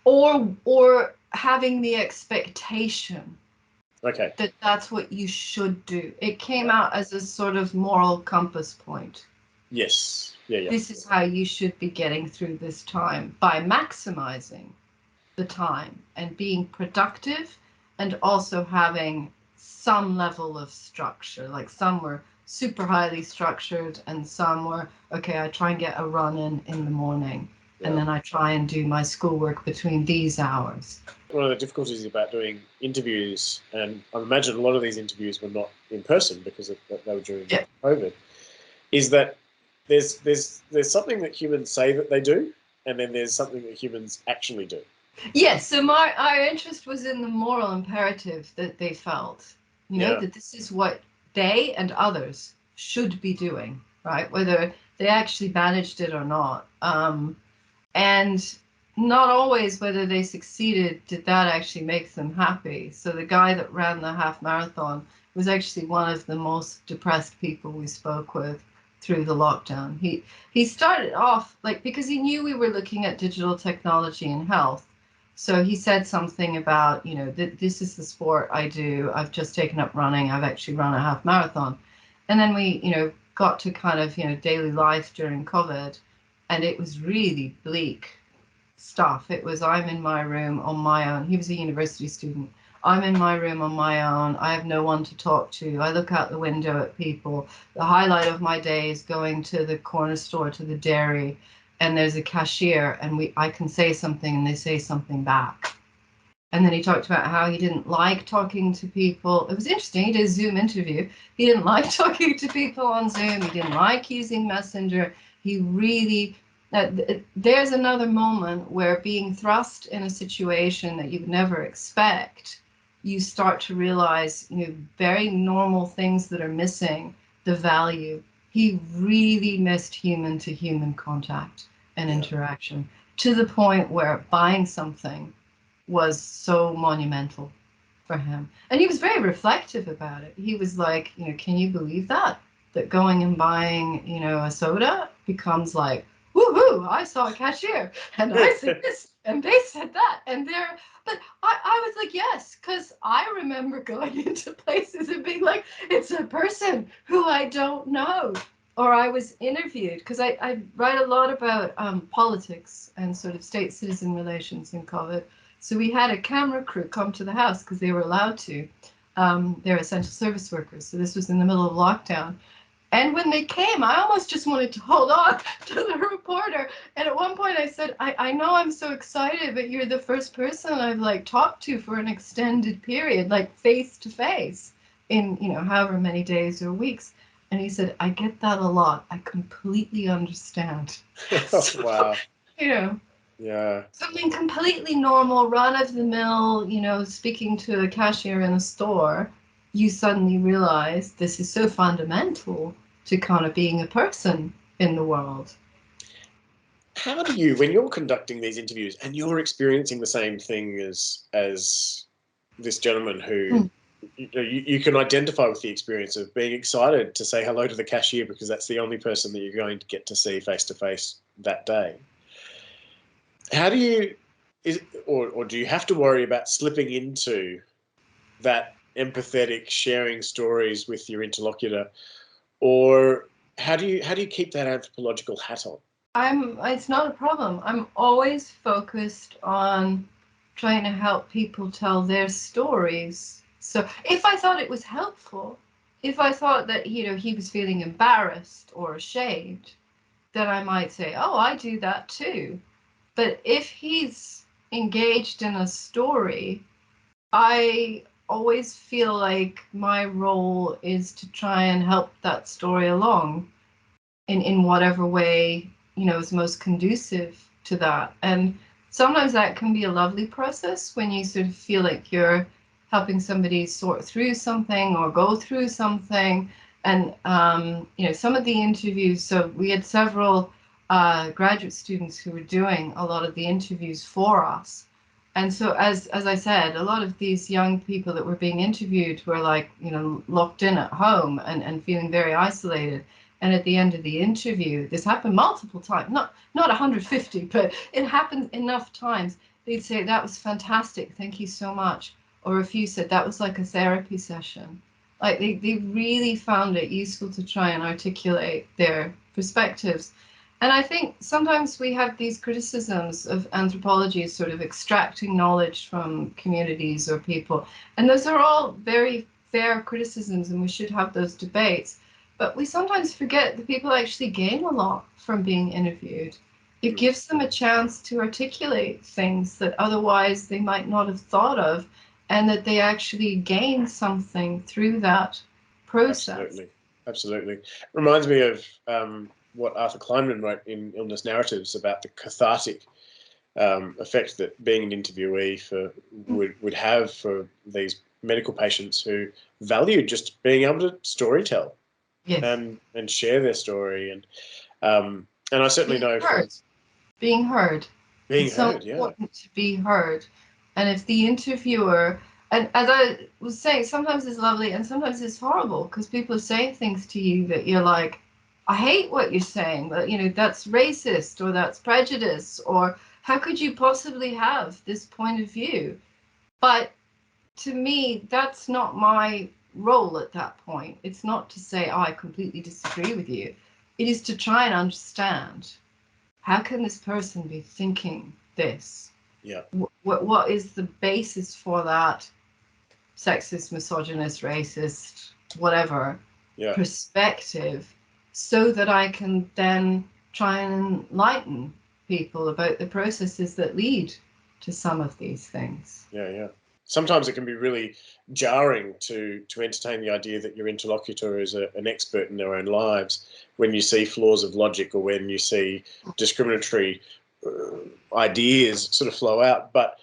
Or having the expectation that that's what you should do. It came out as a sort of moral compass point. Yes. Yeah. This is how you should be getting through this time, by maximizing the time and being productive, and also having some level of structure. Like some were super highly structured and some were, okay, I try and get a run in the morning. And then I try and do my schoolwork between these hours. One of the difficulties about doing interviews, and I imagine a lot of these interviews were not in person because they were during COVID, is that there's something that humans say that they do, and then there's something that humans actually do. Yes, so our interest was in the moral imperative that they felt, that this is what they and others should be doing, right? Whether they actually managed it or not. And not always whether they succeeded did that actually make them happy. So the guy that ran the half marathon was actually one of the most depressed people we spoke with through the lockdown. He started off because he knew we were looking at digital technology and health. So he said something about, this is the sport I do. I've just taken up running. I've actually run a half marathon. And then we, got to kind of, daily life during COVID. And it was really bleak stuff. It was, I'm in my room on my own. He was a university student. I'm in my room on my own. I have no one to talk to. I look out the window at people. The highlight of my day is going to the corner store, to the dairy, and there's a cashier, and I can say something and they say something back. And then he talked about how he didn't like talking to people. It was interesting. He did a Zoom interview. He didn't like talking to people on Zoom. He didn't like using Messenger. He really, there's another moment where being thrust in a situation that you would never expect, you start to realize, very normal things that are missing the value. He really missed human to human contact and interaction, to the point where buying something was so monumental. for him. And he was very reflective about it. He was like, you know, can you believe that? That going and buying, you know, a soda becomes like, woohoo, I saw a cashier and I said this and they said that. And but I was like, yes, because I remember going into places and being like, it's a person who I don't know. Or I was interviewed, because I write a lot about politics and sort of state-citizen relations in COVID. So we had a camera crew come to the house because they were allowed to. They're essential service workers. So this was in the middle of lockdown. And when they came, I almost just wanted to hold on to the reporter. And at one point I said, I know I'm so excited, but you're the first person I've like talked to for an extended period, like face to face in, you know, however many days or weeks. And he said, I get that a lot. I completely understand. So, Wow. you know, Yeah. something completely normal, run of the mill, you know, speaking to a cashier in a store, you suddenly realize this is so fundamental to kind of being a person in the world. How do you, when you're conducting these interviews and you're experiencing the same thing as this gentleman who you can identify with the experience of being excited to say hello to the cashier because that's the only person that you're going to get to see face to face that day. How do you, or do you have to worry about slipping into that empathetic sharing stories with your interlocutor, or how do you keep that anthropological hat on? It's not a problem. I'm always focused on trying to help people tell their stories. So if I thought it was helpful, if I thought that, you know, he was feeling embarrassed or ashamed, then I might say, oh, I do that too. But if he's engaged in a story, I always feel like my role is to try and help that story along in whatever way, you know, is most conducive to that. And sometimes that can be a lovely process when you sort of feel like you're helping somebody sort through something or go through something. And you know, some of the interviews, so we had several graduate students who were doing a lot of the interviews for us. And so, as I said, a lot of these young people that were being interviewed were like, you know, locked in at home and feeling very isolated. And at the end of the interview, this happened multiple times, not 150, but it happened enough times. They'd say, that was fantastic, thank you so much. Or a few said, that was like a therapy session. Like they really found it useful to try and articulate their perspectives. And I think sometimes we have these criticisms of anthropology as sort of extracting knowledge from communities or people. And those are all very fair criticisms, and we should have those debates. But we sometimes forget that people actually gain a lot from being interviewed. It gives them a chance to articulate things that otherwise they might not have thought of, and that they actually gain something through that process. Absolutely. Reminds me of what Arthur Kleinman wrote in Illness Narratives about the cathartic effect that being an interviewee would have for these medical patients who valued just being able to storytell. Yes. And share their story, and I certainly know from being heard. It's so important to be heard. And if the interviewer, and as I was saying, sometimes it's lovely and sometimes it's horrible because people are saying things to you that you're like, I hate what you're saying, but you know, that's racist or that's prejudice, or how could you possibly have this point of view? But to me, that's not my role at that point. It's not to say, oh, I completely disagree with you. It is to try and understand, how can this person be thinking this? Yeah. What is the basis for that sexist, misogynist, racist, whatever perspective, so that I can then try and enlighten people about the processes that lead to some of these things. Yeah. Sometimes it can be really jarring to entertain the idea that your interlocutor is an expert in their own lives when you see flaws of logic or when you see discriminatory ideas sort of flow out, but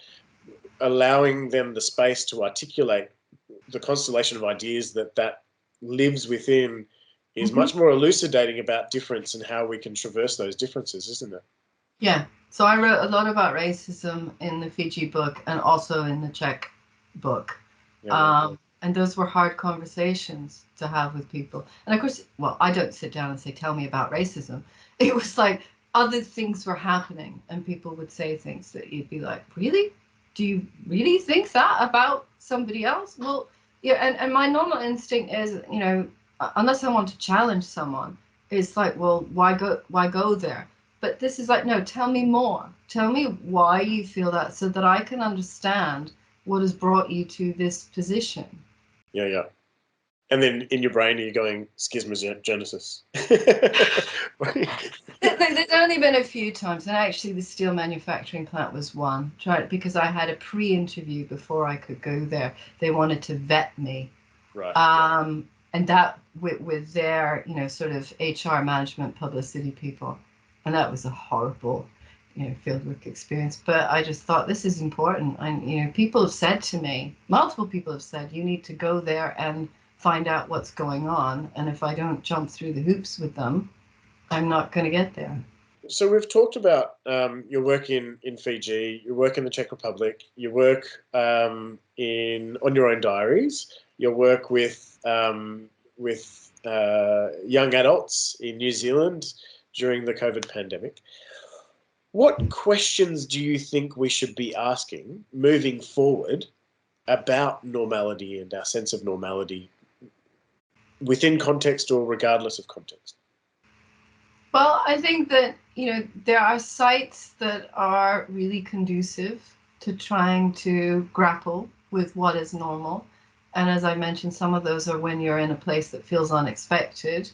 allowing them the space to articulate the constellation of ideas that lives within is much more elucidating about difference and how we can traverse those differences, isn't it? Yeah. So I wrote a lot about racism in the Fiji book and also in the Czech book. And those were hard conversations to have with people. And of course, well, I don't sit down and say, tell me about racism. It was like other things were happening and people would say things that you'd be like, really? Do you really think that about somebody else? Well, yeah. And my normal instinct is, you know, unless I want to challenge someone, it's like, well, why go there? But this is like, no, tell me more. Tell me why you feel that so that I can understand what has brought you to this position. Yeah, yeah. And then in your brain, are you going schismogenesis? There's only been a few times, and actually the steel manufacturing plant was one. Because I had a pre-interview before I could go there. They wanted to vet me. Right. And that with their, you know, sort of HR management publicity people. And that was a horrible, you know, fieldwork experience. But I just thought this is important. And, you know, people have said to me, multiple people have said, you need to go there and find out what's going on. And if I don't jump through the hoops with them, I'm not going to get there. So we've talked about your work in Fiji, your work in the Czech Republic, your work on your own diaries, your work with young adults in New Zealand during the COVID pandemic. What questions do you think we should be asking moving forward about normality and our sense of normality within context or regardless of context? Well, I think that, you know, there are sites that are really conducive to trying to grapple with what is normal. And as I mentioned, some of those are when you're in a place that feels unexpected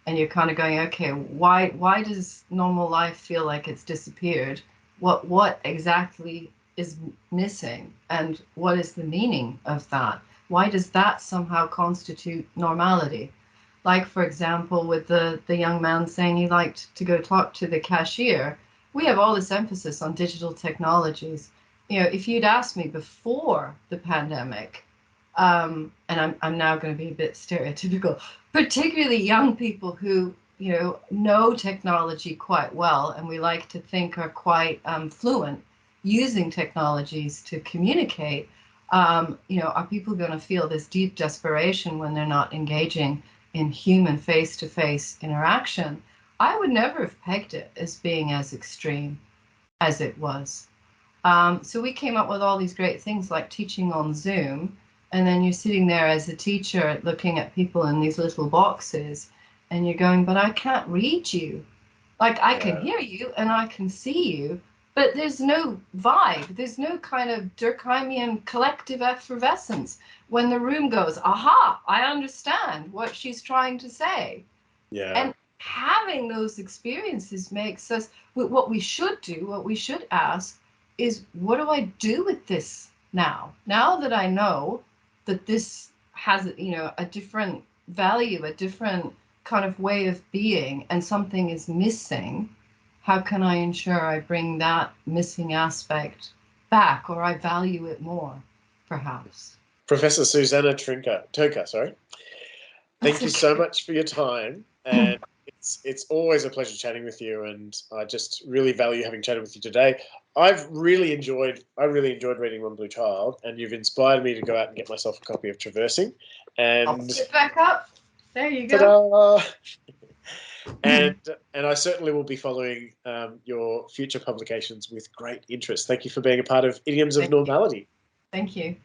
and you're kind of going, okay, why does normal life feel like it's disappeared? What exactly is missing and what is the meaning of that? Why does that somehow constitute normality? Like, for example, with the young man saying he liked to go talk to the cashier, we have all this emphasis on digital technologies. You know, if you'd asked me before the pandemic, and I'm now going to be a bit stereotypical, particularly young people who, you know technology quite well, and we like to think are quite fluent using technologies to communicate, you know, are people going to feel this deep desperation when they're not engaging in human face-to-face interaction? I would never have pegged it as being as extreme as it was. So we came up with all these great things like teaching on Zoom, and then you're sitting there as a teacher looking at people in these little boxes, and you're going, but I can't read you. Like, I can hear you and I can see you, but there's no vibe. There's no kind of Durkheimian collective effervescence when the room goes, aha, I understand what she's trying to say. Yeah. And having those experiences makes us, what we should do, what we should ask is, what do I do with this now? Now that I know that this has, you know, a different value, a different kind of way of being, and something is missing, how can I ensure I bring that missing aspect back, or I value it more, perhaps? Professor Susanna Trnka, sorry. Thank you so much for your time, and it's always a pleasure chatting with you, and I just really value having chatted with you today. I really enjoyed reading One Blue Child, and you've inspired me to go out and get myself a copy of Traversing. And I'll put it back up. There you go. Ta-da! And I certainly will be following your future publications with great interest. Thank you for being a part of Idioms of Normality. Thank you.